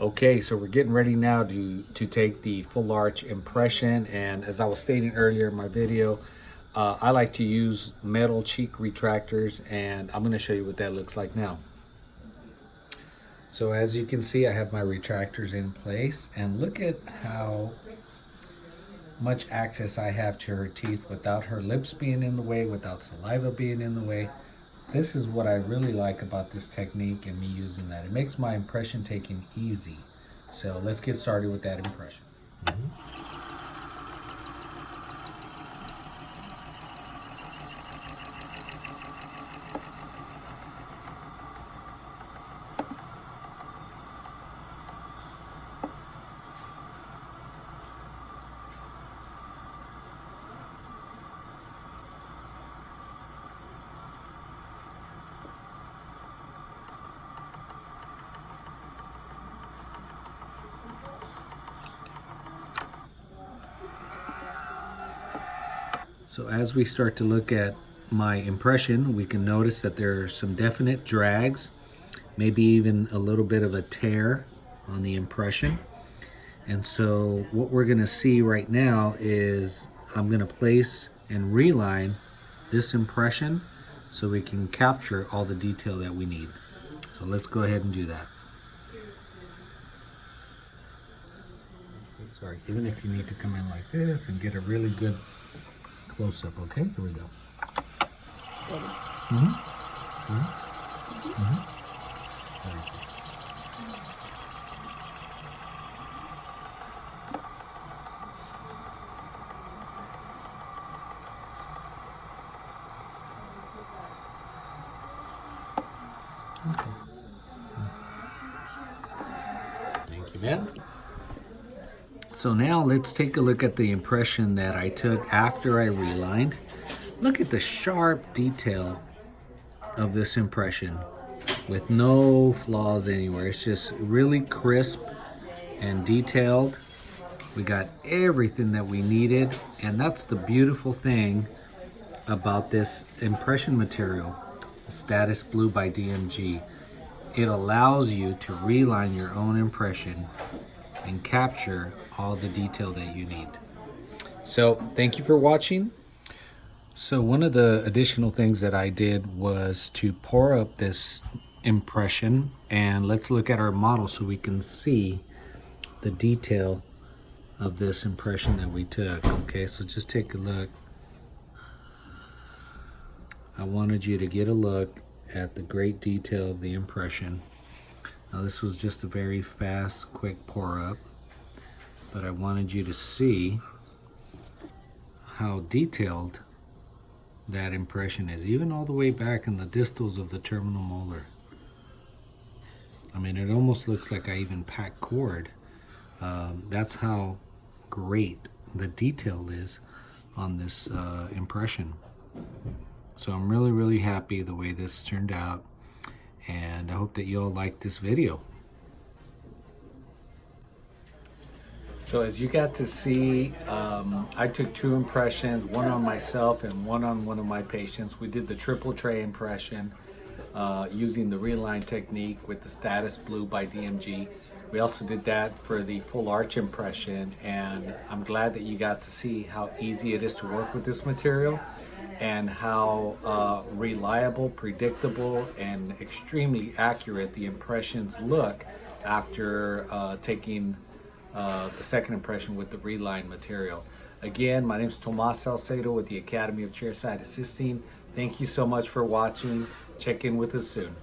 Okay, so we're getting ready now to take the full arch impression, and as I was stating earlier in my video, I like to use metal cheek retractors, and I'm going to show you what that looks like now. So as you can see, I have my retractors in place, and look at how much access I have to her teeth without her lips being in the way, without saliva being in the way. This is what I really like about this technique and me using that. It makes my impression taking easy. So let's get started with that impression. So as we start to look at my impression, we can notice that there are some definite drags, maybe even a little bit of a tear on the impression. And so what we're going to see right now is I'm going to place and reline this impression so we can capture all the detail that we need. So let's go ahead and do that. Sorry, even if you need to come in like this and get a really good close-up, okay? Here we go. Ready? Okay. Thank you, man. So now let's take a look at the impression that I took after I relined. Look at the sharp detail of this impression with no flaws anywhere. It's just really crisp and detailed. We got everything that we needed, and that's the beautiful thing about this impression material, Status Blue by DMG. It allows you to reline your own impression and capture all the detail that you need. So thank you for watching. So one of the additional things that I did was to pour up this impression, and let's look at our model so we can see the detail of this impression that we took. Okay, so just take a look. I wanted you to get a look at the great detail of the impression. Now this was just a very fast, quick pour up, but I wanted you to see how detailed that impression is, even all the way back in the distals of the terminal molar. I mean, it almost looks like I even packed cord. That's how great the detail is on this impression. So I'm really happy the way this turned out, and I hope that you all liked this video. So as you got to see, I took two impressions, one on myself and one on one of my patients. We did the triple tray impression using the reline technique with the Status Blue by DMG. We also did that for the full arch impression, and I'm glad that you got to see how easy it is to work with this material and how reliable, predictable, and extremely accurate the impressions look after taking the second impression with the reline material. Again, my name is Tomas Salcedo with the Academy of Chairside Assisting. Thank you so much for watching. Check in with us soon.